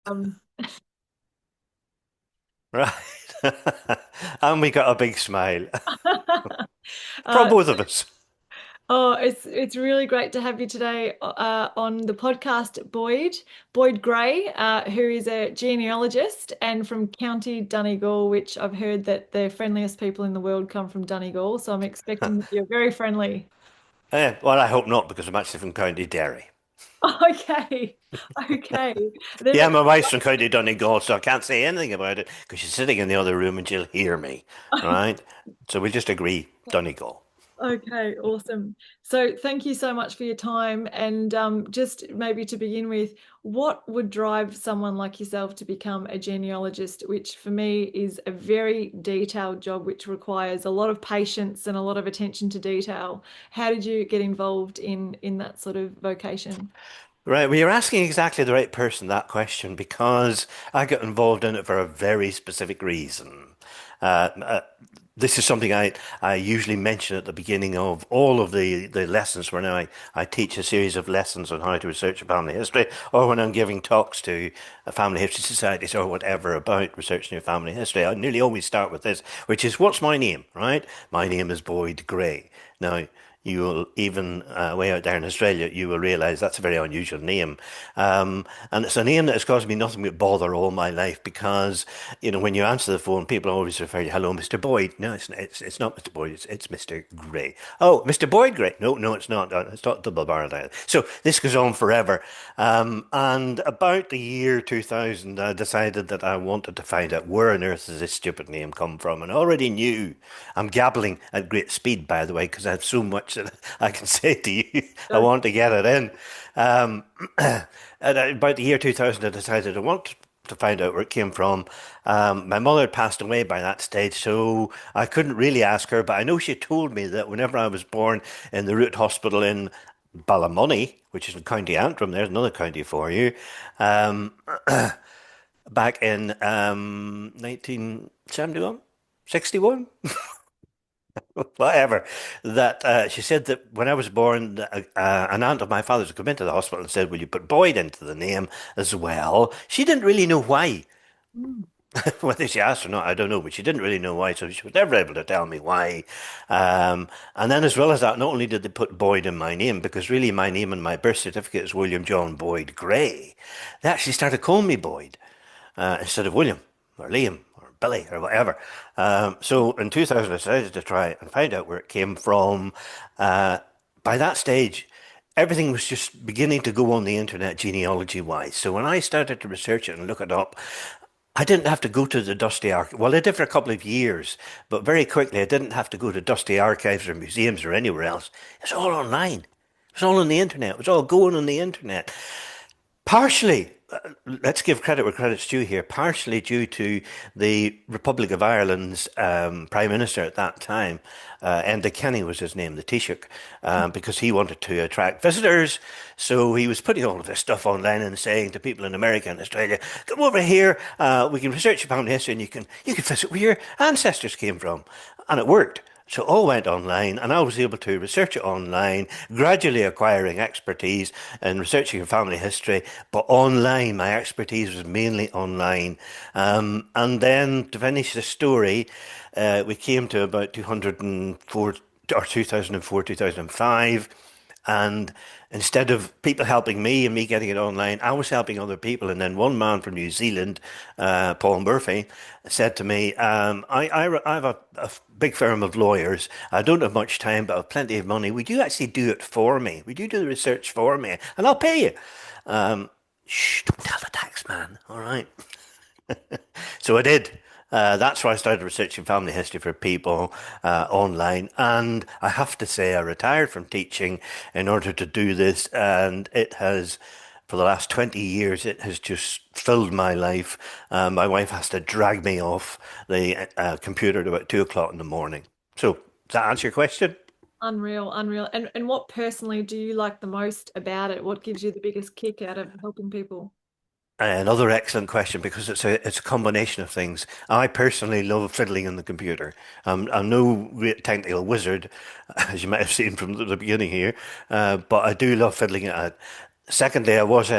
Um, Right. And we got a big smile from uh, both of us. oh, it's really great to have you today on the podcast, Boyd Gray, who is a genealogist and from County Donegal, which I've heard that the friendliest people in the world come from Donegal. So I'm expecting that you're very friendly. Well, I hope not, because I'm actually from County Derry. Okay, okay. Then Yeah, it, my wife's from County Donegal, so I can't say anything about it because she's sitting in the other room and she'll hear me, right? So we just agree, Donegal. Okay, awesome. So thank you so much for your time. And just maybe to begin with, what would drive someone like yourself to become a genealogist, which for me is a very detailed job, which requires a lot of patience and a lot of attention to detail. How did you get involved in that sort of vocation? Right, well, you're asking exactly the right person that question because I got involved in it for a very specific reason. Uh, uh, this is something I usually mention at the beginning of all of the lessons where now I teach a series of lessons on how to research family history, or when I'm giving talks to family history societies or whatever about researching your family history. I nearly always start with this, which is, what's my name, right? My name is Boyd Gray. Now, you will even way out there in Australia, you will realize that's a very unusual name. And it's a name that has caused me nothing but bother all my life because, when you answer the phone, people always refer to, hello, Mr. Boyd. No, it's not Mr. Boyd, it's Mr. Gray. Oh, Mr. Boyd Gray. No, no, it's not. It's not double barreled either. So this goes on forever. And about the year 2000, I decided that I wanted to find out where on earth does this stupid name come from. And I already knew. I'm gabbling at great speed, by the way, because I have so much that I can say to you. I Go. want to get it in. Um, at about the year 2000, I decided I want to find out where it came from. My mother had passed away by that stage, so I couldn't really ask her, but I know she told me that whenever I was born in the Root Hospital in Ballymoney, which is in County Antrim, there's another county for you, um, back in 1971, 61, whatever, that she said that when I was born, an aunt of my father's would come into the hospital and said, will you put Boyd into the name as well? She didn't really know why. Mm. Whether she asked or not, I don't know, but she didn't really know why, so she was never able to tell me why. And then, as well as that, not only did they put Boyd in my name, because really my name and my birth certificate is William John Boyd Gray, they actually started calling me Boyd instead of William or Liam or Billy or whatever. So in 2000, I decided to try and find out where it came from. Uh, by that stage, everything was just beginning to go on the internet genealogy wise. So when I started to research it and look it up, I didn't have to go to the dusty archive. Well, I did for a couple of years, but very quickly I didn't have to go to dusty archives or museums or anywhere else. It's all online. It's all on the internet. It was all going on the internet. Partially, let's give credit where credit's due here, partially due to the Republic of Ireland's Prime Minister at that time, Enda Kenny was his name, the Taoiseach, because he wanted to attract visitors. So he was putting all of this stuff online and saying to people in America and Australia, come over here, we can research your family history and you can visit where your ancestors came from. And it worked. So it all went online, and I was able to research it online, gradually acquiring expertise in researching family history. But online, my expertise was mainly online. And then to finish the story, we came to about 204 or 2004, 2005. And instead of people helping me and me getting it online, I was helping other people. And then one man from New Zealand, Paul Murphy, said to me, I have a big firm of lawyers. I don't have much time, but I have plenty of money. Would you actually do it for me? Would you do the research for me? And I'll pay you. Shh, don't tell the tax man. All right. So I did. That's why I started researching family history for people online. And I have to say, I retired from teaching in order to do this. And it has, for the last 20 years, it has just filled my life. My wife has to drag me off the computer at about 2 o'clock in the morning. So, does that answer your question? Unreal, unreal. And what personally do you like the most about it? What gives you the biggest kick out of helping people? Another excellent question because it's a combination of things. I personally love fiddling on the computer. I'm no great technical wizard, as you might have seen from the beginning here, but I do love fiddling at it. Secondly, I was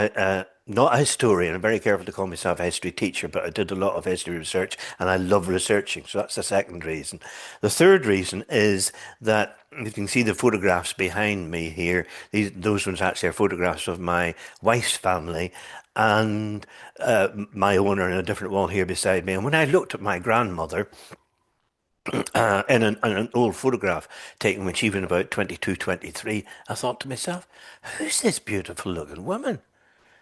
not a historian. I'm very careful to call myself a history teacher, but I did a lot of history research and I love researching. So that's the second reason. The third reason is that you can see the photographs behind me here. Those ones actually are photographs of my wife's family and my own are in a different wall here beside me. And when I looked at my grandmother, in an old photograph taken when she was about 22, 23, I thought to myself, who's this beautiful looking woman?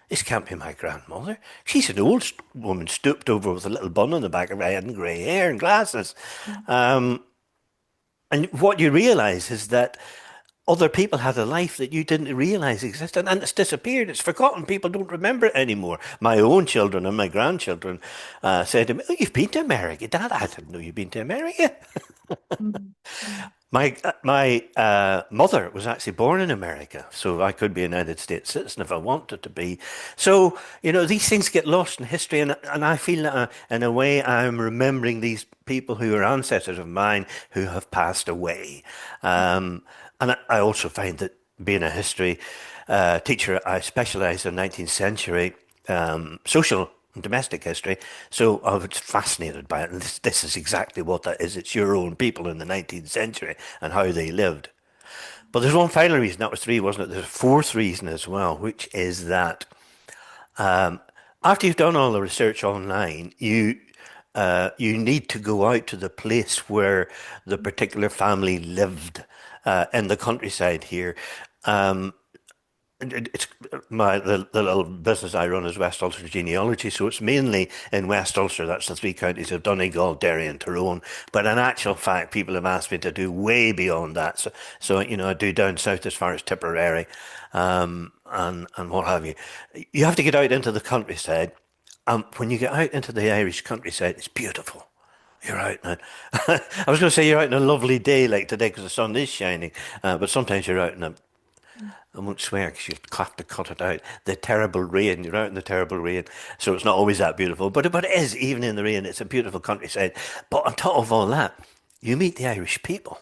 This can't be my grandmother. She's an old woman stooped over with a little bun on the back of her head and grey hair and glasses. And what you realize is that other people had a life that you didn't realize existed and it's disappeared. It's forgotten. People don't remember it anymore. My own children and my grandchildren said to me, oh, you've been to America. Dad, I didn't know you'd been to America. Mm, mm, My mother was actually born in America, so I could be a United States citizen if I wanted to be. So, these things get lost in history, and I feel that in a way I'm remembering these people who are ancestors of mine who have passed away. And I also find that being a history teacher, I specialised in 19th century social and domestic history. So I was fascinated by it. And this is exactly what that is. It's your own people in the 19th century and how they lived. But there's one final reason. That was three, wasn't it? There's a fourth reason as well, which is that after you've done all the research online, you need to go out to the place where the particular family lived in the countryside here. It's the little business I run is West Ulster Genealogy, so it's mainly in West Ulster. That's the three counties of Donegal, Derry, and Tyrone. But in actual fact, people have asked me to do way beyond that. So I do down south as far as Tipperary, and what have you. You have to get out into the countryside. When you get out into the Irish countryside, it's beautiful. You're out now. I was going to say you're out on a lovely day like today because the sun is shining, but sometimes you're out in a I won't swear because you'd have to cut it out. The terrible rain. You're out in the terrible rain. So it's not always that beautiful. But it is, even in the rain, it's a beautiful countryside. But on top of all that, you meet the Irish people.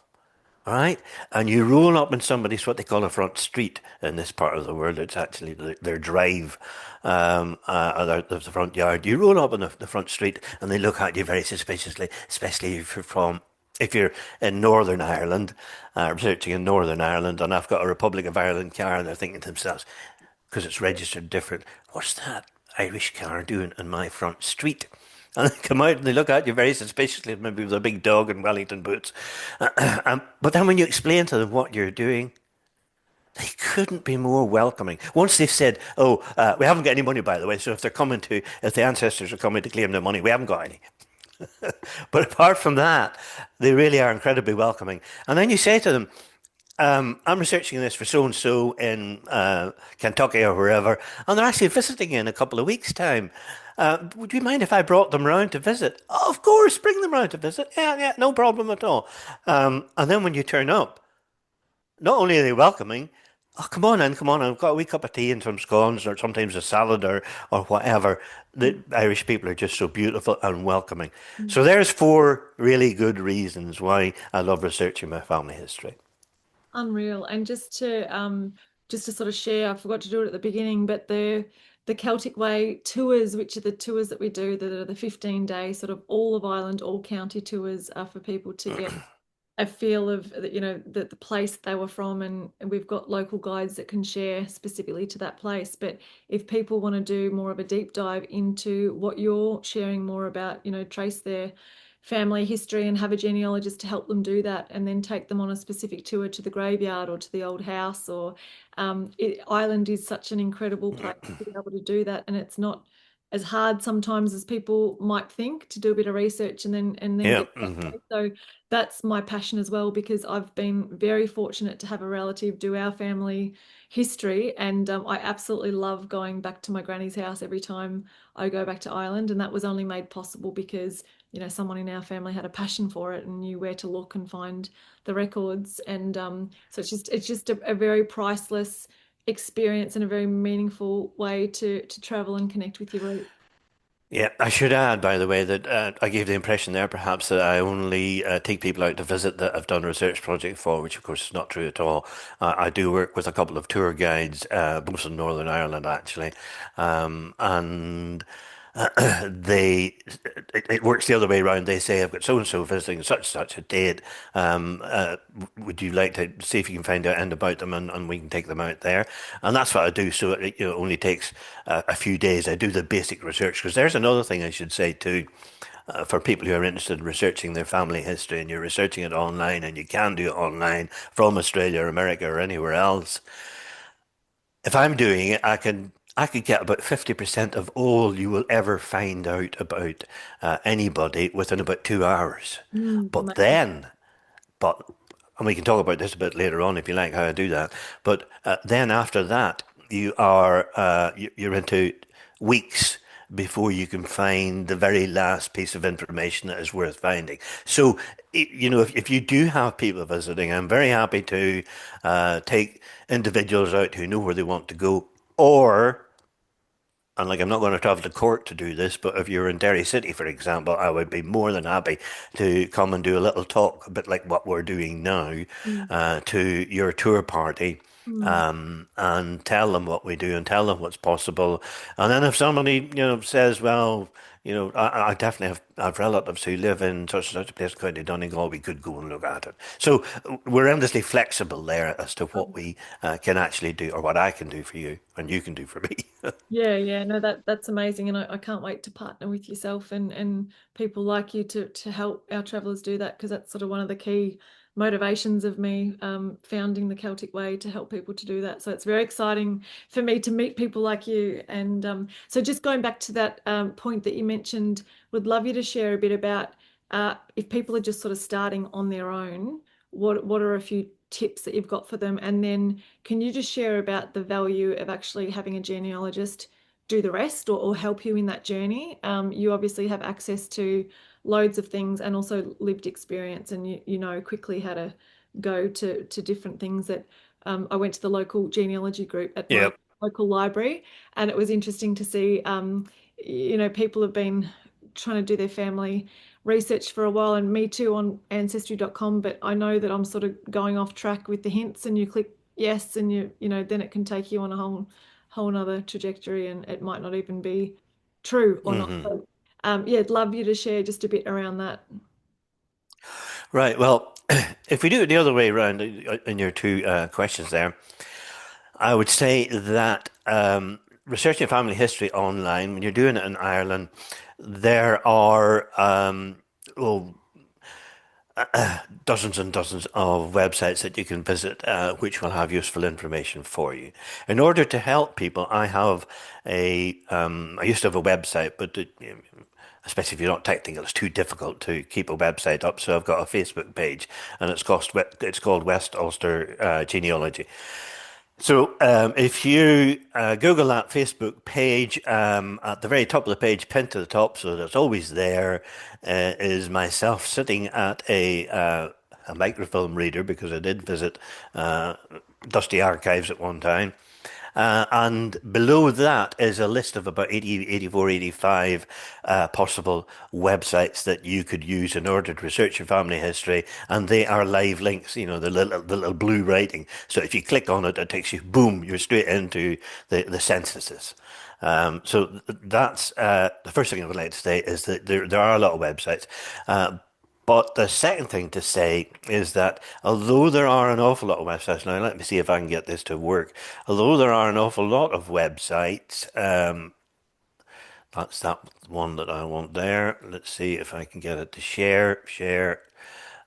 All right. And you roll up in somebody's what they call a front street in this part of the world. It's actually their drive, or the front yard. You roll up in the front street and they look at you very suspiciously, especially if you're in Northern Ireland, researching in Northern Ireland, and I've got a Republic of Ireland car, and they're thinking to themselves, because it's registered different, what's that Irish car doing in my front street? And they come out and they look at you very suspiciously, maybe with a big dog and Wellington boots. But then when you explain to them what you're doing, they couldn't be more welcoming. Once they've said, "Oh, we haven't got any money, by the way," so if the ancestors are coming to claim their money, we haven't got any. But apart from that, they really are incredibly welcoming. And then you say to them, I'm researching this for so and so in Kentucky or wherever, and they're actually visiting in a couple of weeks' time. Would you mind if I brought them round to visit? Oh, of course, bring them round to visit. Yeah, yeah, no problem at all. And then when you turn up, not only are they welcoming, oh, come on in, come on in. I've got a wee cup of tea and some scones or sometimes a salad or whatever. The Irish people are just so beautiful and welcoming. mm. So there's four really good reasons why I love researching my family history. Unreal. And just to sort of share, I forgot to do it at the beginning, but the Celtic Way tours, which are the tours that we do, that are the 15-day sort of all of Ireland, all county tours, are for people to get a feel of the place they were from, and we've got local guides that can share specifically to that place. But if people want to do more of a deep dive into what you're sharing more about, trace their family history and have a genealogist to help them do that, and then take them on a specific tour to the graveyard or to the old house, or Ireland is such an incredible place to be able to do that, and it's not as hard sometimes as people might think to do a bit of research and then Yeah. get that way. So that's my passion as well, because I've been very fortunate to have a relative do our family history, and I absolutely love going back to my granny's house every time I go back to Ireland, and that was only made possible because someone in our family had a passion for it and knew where to look and find the records, and so it's just a very priceless experience and a very meaningful way to travel and connect with your roots. Yeah, I should add, by the way, that I gave the impression there perhaps that I only take people out to visit that I've done a research project for, which of course is not true at all. I do work with a couple of tour guides, both in Northern Ireland actually, and they it works the other way around. They say, I've got so and so visiting such a date. Would you like to see if you can find out and about them, and we can take them out there? And that's what I do. So it only takes a few days. I do the basic research because there's another thing I should say too. For people who are interested in researching their family history and you're researching it online and you can do it online from Australia or America or anywhere else, if I'm doing it, I could get about 50% of all you will ever find out about anybody within about 2 hours. But Amazing. then, but and we can talk about this a bit later on if you like how I do that. But then after that, you're into weeks before you can find the very last piece of information that is worth finding. So, if you do have people visiting, I'm very happy to take individuals out who know where they want to go, or and like, I'm not going to travel to Cork to do this, but if you're in Derry City, for example, I would be more than happy to come and do a little talk, a bit like what we're doing now, Mm, to your tour party, mm. and tell them what we do and tell them what's possible. And then if somebody, says, well, I definitely have relatives who live in such and such a place, County Donegal, we could go and look at it. So we're endlessly flexible there as to what we can actually do, or what I can do for you and you can do for me. Yeah, yeah, no, that's amazing, and I can't wait to partner with yourself and people like you to help our travellers do that, because that's sort of one of the key motivations of me founding the Celtic Way, to help people to do that. So it's very exciting for me to meet people like you. And so just going back to that point that you mentioned, would love you to share a bit about if people are just sort of starting on their own, what are a few tips that you've got for them, and then can you just share about the value of actually having a genealogist do the rest, or help you in that journey? You obviously have access to loads of things and also lived experience, and you know quickly how to go to different things. That I went to the local genealogy group at my Yep. local library, and it was interesting to see, people have been trying to do their family research for a while, and me too, on ancestry.com, but I know that I'm sort of going off track with the hints, and you click yes, and then it can take you on a whole nother trajectory, and it might not even be true or not. Hmm. So yeah, I'd love you to share just a bit around that. Right. Well, if we do it the other way around in your two questions there, I would say that researching family history online, when you're doing it in Ireland, there are well, dozens and dozens of websites that you can visit, which will have useful information for you. In order to help people, I used to have a website, but especially if you're not technical, it's too difficult to keep a website up. So I've got a Facebook page, and it's called West Ulster Genealogy. So if you Google that Facebook page, at the very top of the page, pinned to the top, so that's always there, is myself sitting at a microfilm reader, because I did visit Dusty Archives at one time. And below that is a list of about 80, 84, 85 possible websites that you could use in order to research your family history. And they are live links, the little blue writing. So if you click on it, it takes you, boom, you're straight into the censuses. So that's the first thing I would like to say, is that there are a lot of websites. But the second thing to say is that although there are an awful lot of websites, now let me see if I can get this to work. Although there are an awful lot of websites, that's that one that I want there. Let's see if I can get it to share.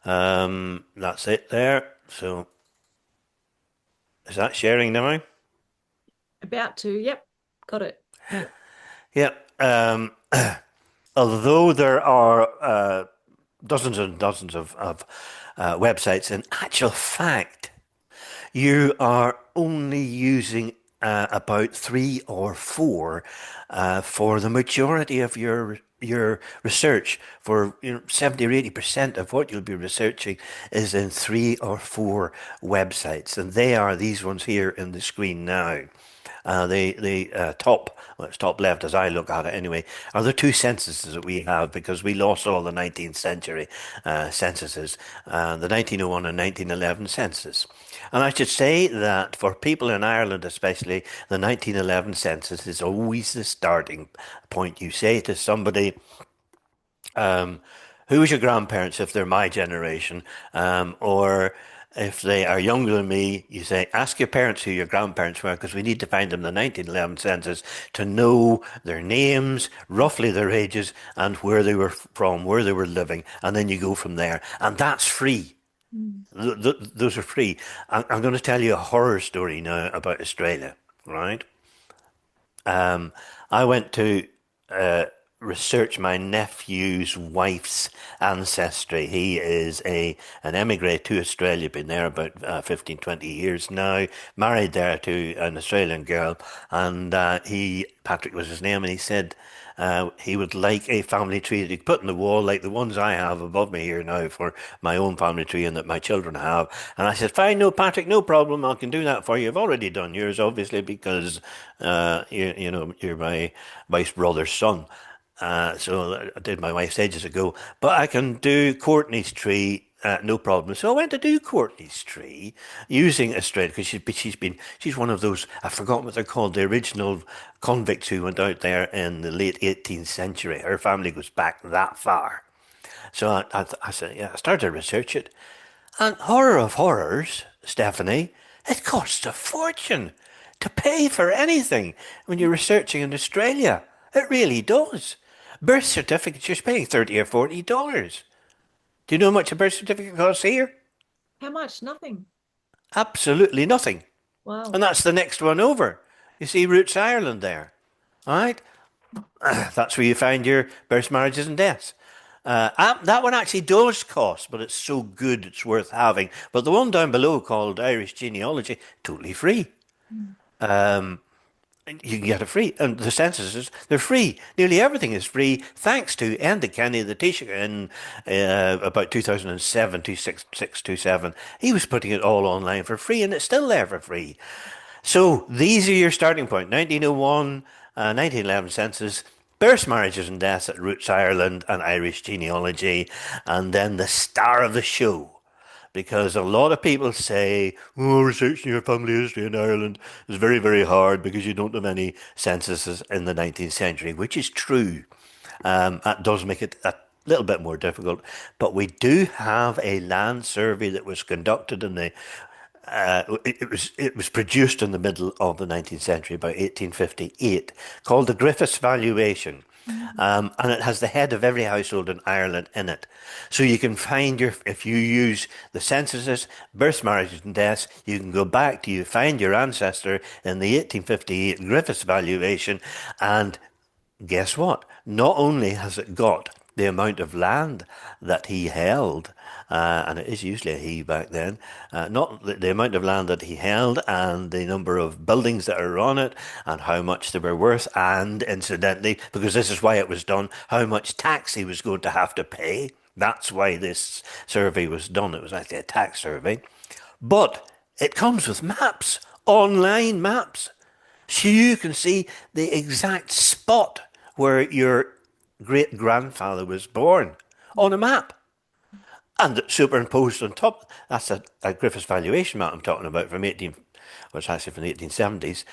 That's it there. So is that sharing now? About to, yep, got it. Yep. Although there are dozens and dozens of websites, in actual fact, you are only using about three or four for the majority of your research. For 70 or 80% of what you'll be researching is in three or four websites, and they are these ones here in the screen now. The top, well, it's top left as I look at it anyway, are the two censuses that we have because we lost all the 19th century censuses, the 1901 and 1911 census. And I should say that for people in Ireland especially, the 1911 census is always the starting point. You say to somebody, um, who was your grandparents if they're my generation? Or if they are younger than me, you say, ask your parents who your grandparents were, because we need to find them the 1911 census to know their names, roughly their ages, and where they were from, where they were living, and then you go from there. And that's free. Mm. Those are free. I'm going to tell you a horror story now about Australia, right? Um, I went to uh, research my nephew's wife's ancestry. He is an emigre to Australia, been there about 15, 20 years now, married there to an Australian girl, and Patrick was his name, and he said he would like a family tree that he put in the wall like the ones I have above me here now for my own family tree and that my children have. And I said, fine, no, Patrick, no problem. I can do that for you. I've already done yours, obviously, because you know, you're my wife's brother's son. So I did my wife's ages ago, but I can do Courtney's tree. No problem. So I went to do Courtney's tree using Australia because she's one of those, I've forgotten what they're called, the original convicts who went out there in the late 18th century. Her family goes back that far. So I said, yeah, I started to research it. And horror of horrors, Stephanie, it costs a fortune to pay for anything when you're researching in Australia. It really does. Birth certificates, you're paying 30 or $40. Do you know how much a birth certificate costs here? How much? Nothing. Absolutely nothing. Wow. And that's the next one over. You see Roots Ireland there. All right? That's where you find your births, marriages, and deaths. That one actually does cost, but it's so good it's worth having. But the one down below called Irish Genealogy, totally free. Mm. You can get it free. And the censuses, they're free. Nearly everything is free, thanks to Enda Kenny, the Taoiseach, in about 2007, 2007. He was putting it all online for free, and it's still there for free. So these are your starting point. 1901, 1911 census, births, marriages and deaths at Roots Ireland and Irish Genealogy, and then the star of the show. Because a lot of people say, oh, researching your family history in Ireland is very, very hard because you don't have any censuses in the 19th century, which is true. That does make it a little bit more difficult. But we do have a land survey that was conducted in the it was produced in the middle of the 19th century, about 1858, called the Griffiths Valuation. Mhm. And it has the head of every household in Ireland in it. So you can find if you use the censuses, births, marriages and deaths, you can go back to you find your ancestor in the 1858 Griffiths Valuation, and guess what? Not only has it got the amount of land that he held, and it is usually a he back then, not the amount of land that he held and the number of buildings that are on it and how much they were worth, and incidentally, because this is why it was done, how much tax he was going to have to pay. That's why this survey was done. It was actually a tax survey. But it comes with maps, online maps. So you can see the exact spot where your great grandfather was born on a map. And superimposed on top, that's a Griffiths valuation map I'm talking about from 18, well, it's actually from the 1870s.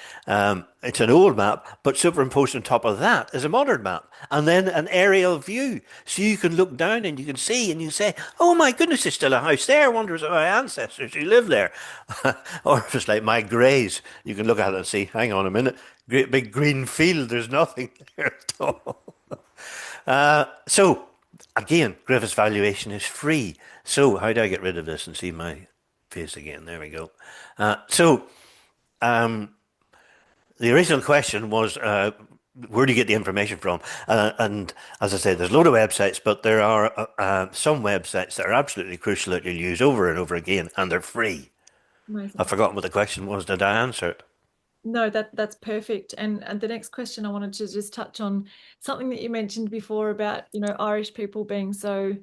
It's an old map, but superimposed on top of that is a modern map. And then an aerial view. So you can look down and you can see and you say, oh my goodness, there's still a house there. I wonder if it's my ancestors who live there. Or if it's like my greys, you can look at it and see, hang on a minute, great big green field, there's nothing there at all. So again, Griffiths valuation is free. So how do I get rid of this and see my face again? There we go. So the original question was, where do you get the information from? And as I say, there's a load of websites, but there are some websites that are absolutely crucial that you'll use over and over again, and they're free. I've Amazing. forgotten what the question was. Did I answer it? No, that's perfect. And the next question I wanted to just touch on something that you mentioned before about, Irish people being so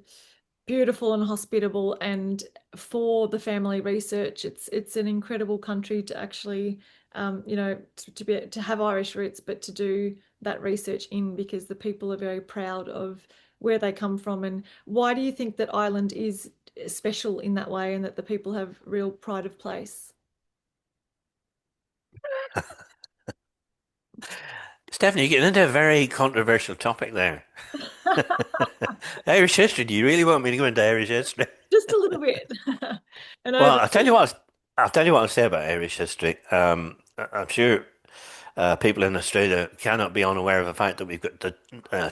beautiful and hospitable, and for the family research, it's an incredible country to actually to have Irish roots, but to do that research in, because the people are very proud of where they come from. And why do you think that Ireland is special in that way, and that the people have real pride of place? Stephanie, you're getting into a very controversial topic there. Irish history. Do you really want me to go into Irish history? Just a little bit. And Well, over. I'll tell you what I'll say about Irish history. I'm sure people in Australia cannot be unaware of the fact that we've got the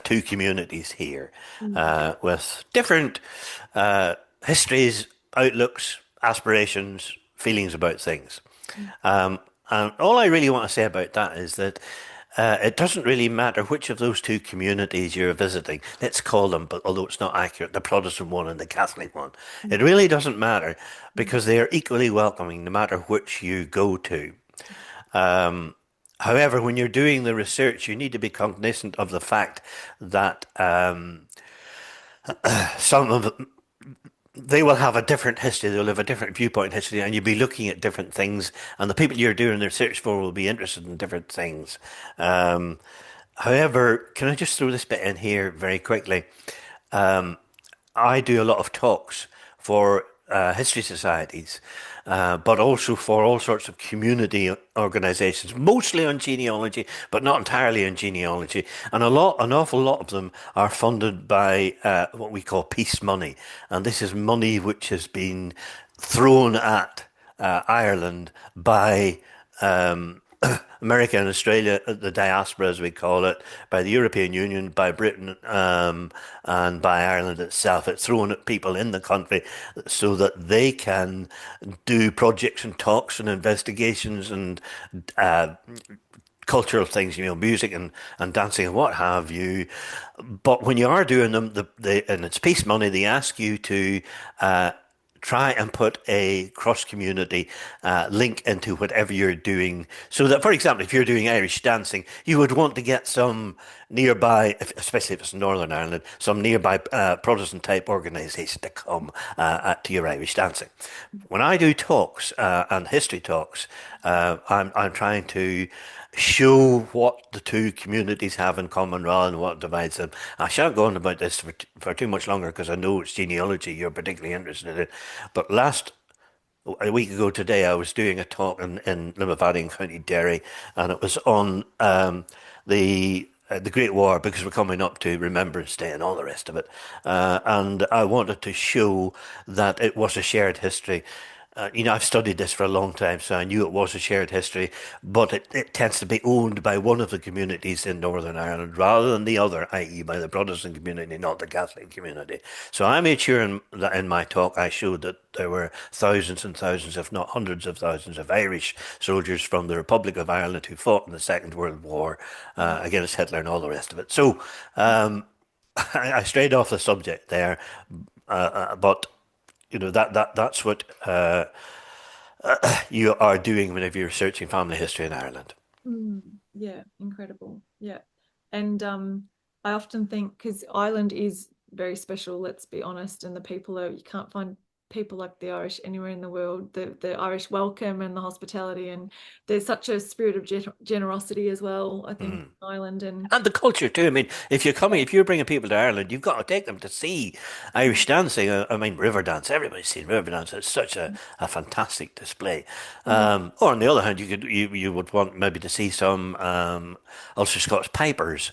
two communities here Mm, with different histories, outlooks, aspirations, feelings about things. mm, And all I really want to say about that is that it doesn't really matter which of those two communities you're visiting. Let's call them, but although it's not accurate, the Protestant one and the Catholic one. mm, It really doesn't matter mm, because they are equally welcoming no matter which you go to. Um, However, when you're doing the research, you need to be cognizant of the fact that some of they will have a different history, they'll have a different viewpoint in history, and you'll be looking at different things, and the people you're doing the research for will be interested in different things. Um, However, can I just throw this bit in here very quickly? I do a lot of talks for history societies, but also for all sorts of community organizations, mostly on genealogy, but not entirely on genealogy. And an awful lot of them are funded by what we call peace money. And this is money which has been thrown at Ireland by America and Australia, the diaspora as we call it, by the European Union, by Britain, and by Ireland itself. It's thrown at people in the country so that they can do projects and talks and investigations and uh, cultural things, music and dancing and what have you. But when you are doing them, and it's peace money, they ask you to try and put a cross-community link into whatever you're doing. So that, for example, if you're doing Irish dancing, you would want to get some nearby, especially if it's Northern Ireland, some nearby Protestant-type organisation to come to your Irish dancing. When I do talks and history talks, I'm trying to show what the two communities have in common rather than what divides them. I shan't go on about this for too much longer because I know it's genealogy you're particularly interested in. But a week ago today, I was doing a talk in Limavady in County Derry, and it was on the Great War because we're coming up to Remembrance Day and all the rest of it. And I wanted to show that it was a shared history. I've studied this for a long time, so I knew it was a shared history, but it tends to be owned by one of the communities in Northern Ireland rather than the other, i.e., by the Protestant community, not the Catholic community. So I made sure that in my talk I showed that there were thousands and thousands, if not hundreds of thousands, of Irish soldiers from the Republic of Ireland who fought in the Second World War against Hitler and all the rest of it. So I strayed off the subject there, but that's what you are doing whenever you're researching family history in Ireland. mm. Yeah, incredible. Yeah. And I often think, because Ireland is very special, let's be honest, and the people are, you can't find people like the Irish anywhere in the world. The Irish welcome and the hospitality, and there's such a spirit of generosity as well, I think, Mhm. in Ireland. And And the culture too. I mean, yeah. if you're bringing people to Ireland, you've got to take them to see Irish dancing. I mean, river dance. Everybody's seen river dance. It's such a fantastic display. Yeah. Or on the other hand, you would want maybe to see some Ulster Scots pipers.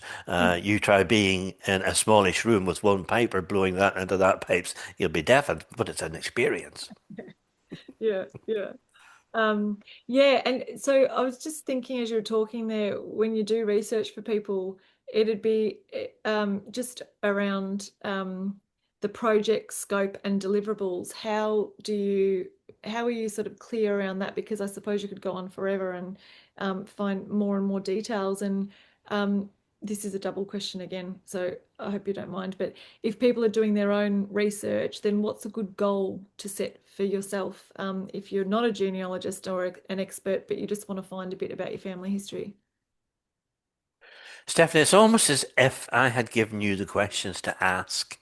You try being in a smallish room with one piper blowing that into that pipes, you'll be deafened, but it's an experience. Yeah, yeah. Yeah, and so I was just thinking as you were talking there, when you do research for people, it'd be just around the project scope and deliverables. How are you sort of clear around that? Because I suppose you could go on forever and find more and more details. And um, this is a double question again, so I hope you don't mind. But if people are doing their own research, then what's a good goal to set for yourself if you're not a genealogist or an expert, but you just want to find a bit about your family history? Stephanie, it's almost as if I had given you the questions to ask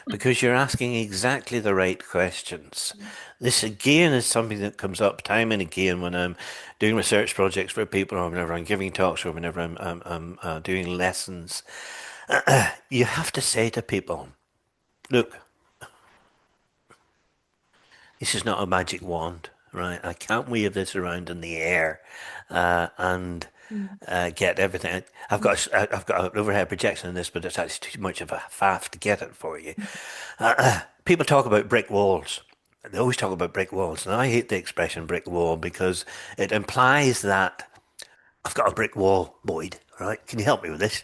because you're asking exactly the right questions. This again is something that comes up time and again when I'm doing research projects for people or whenever I'm giving talks or whenever I'm doing lessons. You have to say to people, look, this is not a magic wand, right? I can't wave this around in the air and Mm, get everything. I've got an overhead projection in this, but it's actually too much of a faff to get it for you. People talk about brick walls. They always talk about brick walls, and I hate the expression brick wall because it implies that I've got a brick wall, Boyd. Right? Can you help me with this?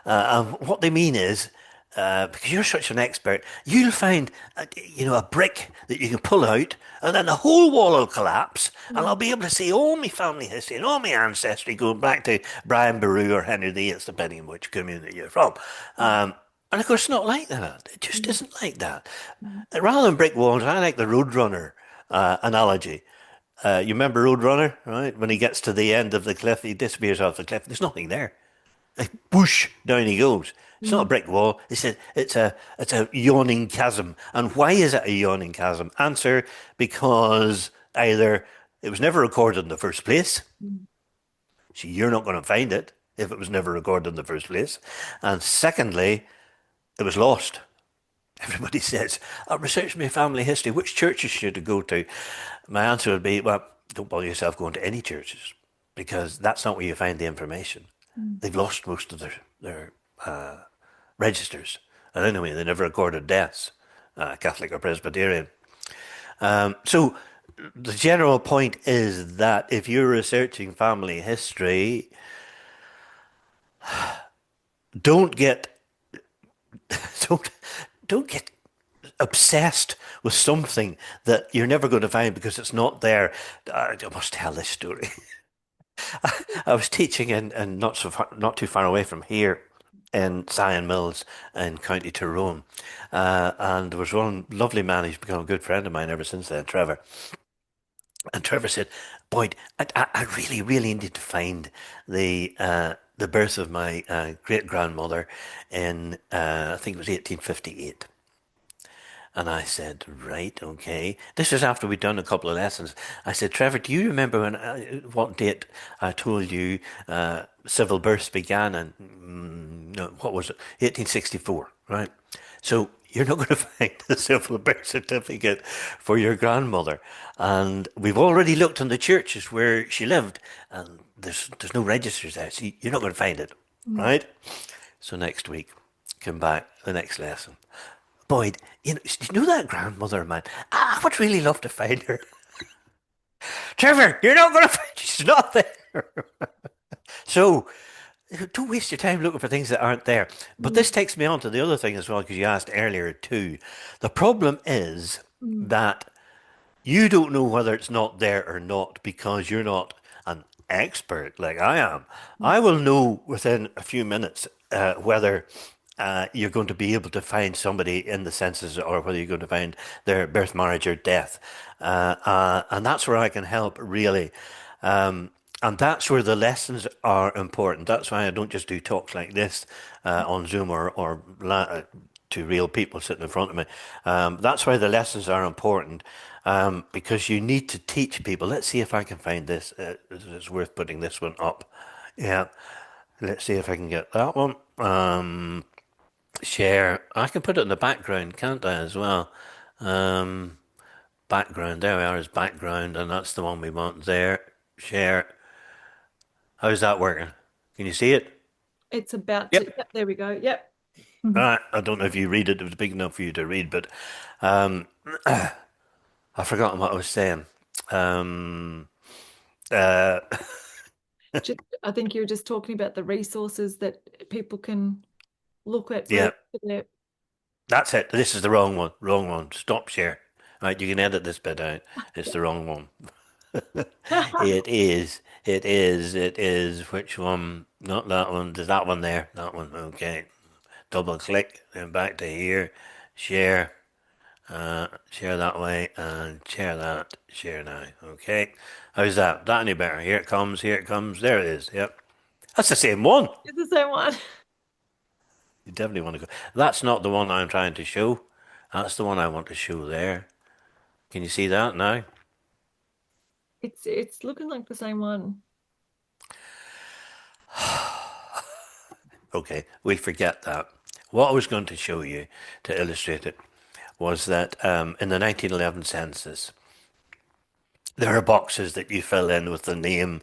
What they mean is, because you're such an expert, you'll find, a brick that you can pull out, and then the whole wall will collapse, and I'll mm, be able to see all my family history and all my ancestry going back to Brian Boru or Henry VIII, depending on which community you're from. mm, And of course, it's not like that. It just mm, isn't like that. mm. Rather than brick walls, I like the Roadrunner analogy. You remember Roadrunner, right? When he gets to the end of the cliff, he disappears off the cliff. There's nothing there. Like whoosh, down he goes. It's not a Mm, brick wall. It's a yawning chasm. And why is it a yawning chasm? Answer: because either it was never recorded in the first place, mm, so you're not going to find it if it was never recorded in the first place, and secondly, it was lost. Everybody says, "I researched my family history. Which churches should I go to?" My answer would be, well, don't bother yourself going to any churches because that's not where you find the information. mm, They've lost most of their registers. And anyway, they never recorded deaths, Catholic or Presbyterian. So the general point is that if you're researching family history, don't get don't don't get obsessed with something that you're never going to find because it's not there. I must tell this story. I was teaching in not too far away from here in Sion Mills in County Tyrone. And there was one lovely man who's become a good friend of mine ever since then, Trevor. And Trevor said, Boyd, I really, really need to find the birth of my great grandmother in, I think it was 1858. And I said, right, okay. This was after we'd done a couple of lessons. I said, Trevor, do you remember what date I told you civil births began? And no, what was it? 1864, right? So you're not going to find a civil birth certificate for your grandmother. And we've already looked in the churches where she lived, and there's no registers there, so you're not going to find it, mm. right? So next week, come back, the next lesson. Boyd, you know that grandmother of mine? I would really love to find her. Trevor, you're not going to find she's not there. So don't waste your time looking for things that aren't there. But Mm, this takes me on to the other thing as well, because you asked earlier too. The problem is mm, that you don't know whether it's not there or not because you're not an expert like I am. mm, I will know within a few minutes whether you're going to be able to find somebody in the census or whether you're going to find their birth, marriage, or death. And that's where I can help, really. And that's where the lessons are important. That's why I don't just do talks like this on Zoom or to real people sitting in front of me. That's why the lessons are important because you need to teach people. Let's see if I can find this. It's worth putting this one up. Yeah, let's see if I can get that one. Share. I can put it in the background, can't I, as well? Um, Background. There we are as background, and that's the one we want there. Share. How's that working? Can you see it? it's about to, Yep. yep, there we go. Yep. Mhm. I don't know if you read it. It was big enough for you to read, but um, I've forgotten what I was saying. Um, uh, Just, I think you were just talking about the resources that people can look at yeah, really for their, that's it. This is the wrong one. Wrong one. Stop share. Right, you can edit this bit out. It's the wrong one. It is. It is. It is. Which one? Not that one. There's that one there. That one. Okay. Double click. Then back to here. Share. Share that way and share that. Share now. Okay. How's that? That any better? Here it comes. Here it comes. There it is. Yep. That's the same one. It's the same one. You definitely want to go. That's not the one I'm trying to show. That's the one I want to show there. Can you see that now? It's looking like the same one. Okay, we'll forget that. What I was going to show you to illustrate it was that in the 1911 census, there are boxes that you fill in with the name,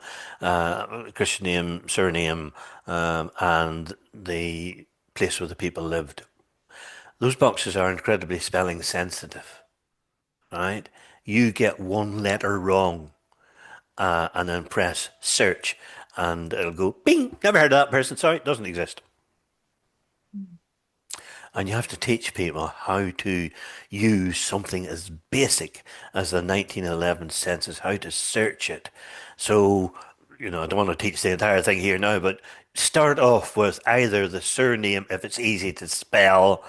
Christian name, surname, and the place where the people lived. Those boxes are incredibly spelling sensitive, right? You get one letter wrong, and then press search, and it'll go, bing, never heard of that person, sorry, doesn't exist. And you have to teach people how to use something as basic as the 1911 census, how to search it. So, I don't want to teach the entire thing here now, but start off with either the surname, if it's easy to spell,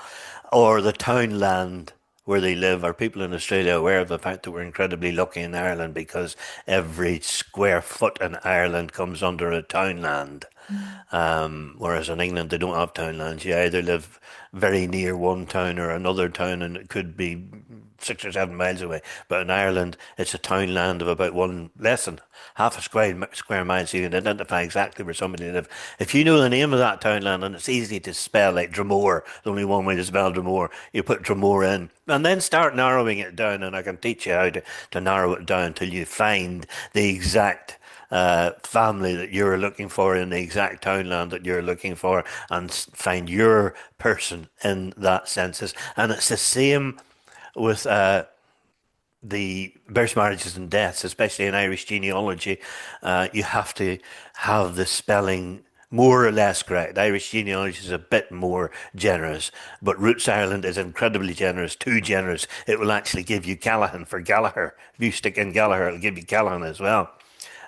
or the townland where they live. Are people in Australia aware of the fact that we're incredibly lucky in Ireland because every square foot in Ireland comes under a townland? Mm. Whereas in England, they don't have townlands. You either live very near one town or another town, and it could be 6 or 7 miles away. But in Ireland, it's a townland of about one less than half a square mile, so you can identify exactly where somebody lives. If you know the name of that townland and it's easy to spell, like Dromore, there's only one way to spell Dromore, you put Dromore in, and then start narrowing it down, and I can teach you how to narrow it down until you find the exact family that you're looking for in the exact townland that you're looking for and find your person in that census. And it's the same with the births, marriages, and deaths, especially in Irish genealogy. You have to have the spelling more or less correct. Irish genealogy is a bit more generous, but Roots Ireland is incredibly generous, too generous. It will actually give you Callahan for Gallagher. If you stick in Gallagher, it'll give you Callahan as well.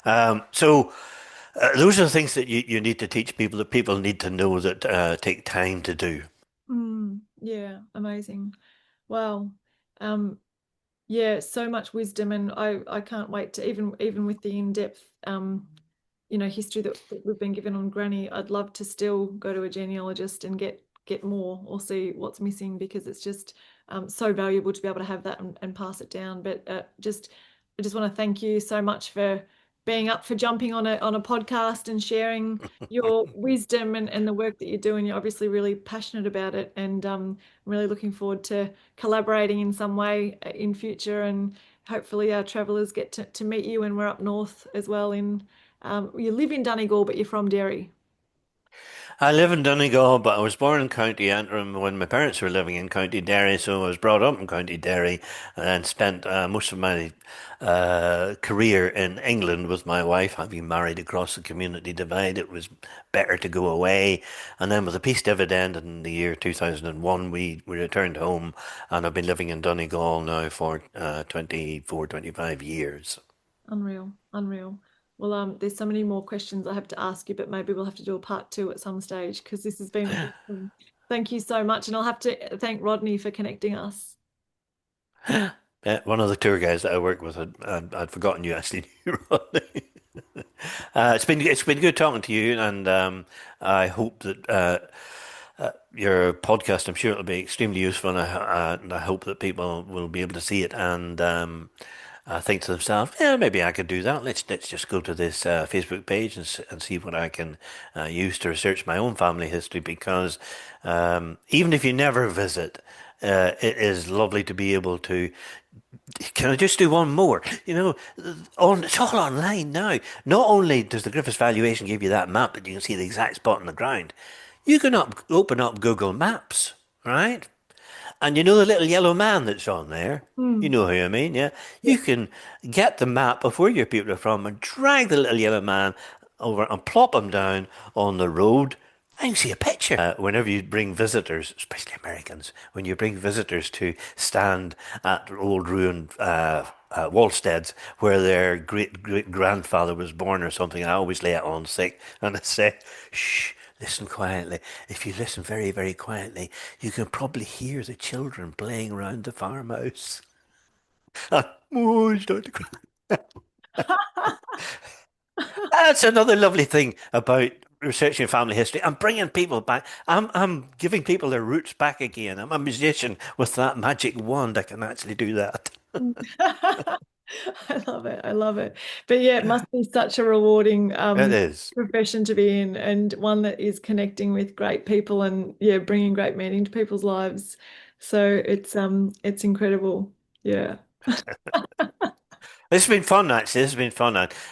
So those are the things that you need to teach people that people need to know that take time to do. Yeah, amazing. Wow. Um, yeah, so much wisdom, and I can't wait to even with the in-depth history that we've been given on Granny. I'd love to still go to a genealogist and get more or see what's missing, because it's just so valuable to be able to have that and pass it down. But I just want to thank you so much for being up for jumping on a podcast and sharing your wisdom and the work that you're doing. You're obviously really passionate about it, and I'm really looking forward to collaborating in some way in future. And hopefully our travelers get to meet you when we're up north as well. You live in Donegal, but you're from Derry. I live in Donegal, but I was born in County Antrim when my parents were living in County Derry, so I was brought up in County Derry and spent most of my career in England with my wife, having married across the community divide. It was better to go away. And then with the peace dividend in the year 2001, we returned home, and I've been living in Donegal now for 24, 25 years. Unreal, unreal. Well, there's so many more questions I have to ask you, but maybe we'll have to do a part two at some stage, because this has been awesome. Thank you so much, and I'll have to thank Rodney for connecting us. One of the tour guys that I work with, I'd forgotten you actually knew Rodney. It's been good talking to you, and I hope that your podcast, I'm sure it'll be extremely useful, and I hope that people will be able to see it and think to themselves, yeah, maybe I could do that. Let's just go to this Facebook page and see what I can use to research my own family history, because even if you never visit, it is lovely to be able to. Can I just do one more? It's all online now. Not only does the Griffiths valuation give you that map that you can see the exact spot on the ground, you can open up Google Maps, right? And you know the little yellow man that's on there? You Mm, know who I mean, yeah? yeah. You can get the map of where your people are from and drag the little yellow man over and plop him down on the road. I can see a picture. Whenever you bring visitors, especially Americans, when you bring visitors to stand at old ruined wallsteads where their great great grandfather was born or something, I always lay it on thick and I say, shh. Listen quietly. If you listen very, very quietly, you can probably hear the children playing around the farmhouse. Oh, start to cry. That's another lovely thing about researching family history. I'm bringing people back. I'm giving people their roots back again. I'm a musician with that magic wand. I can actually do that. I love it. I love it. But yeah, it must be such a rewarding It is. profession to be in, and one that is connecting with great people and yeah, bringing great meaning to people's lives. So it's incredible. Yeah. It's been fun, actually. This has been fun.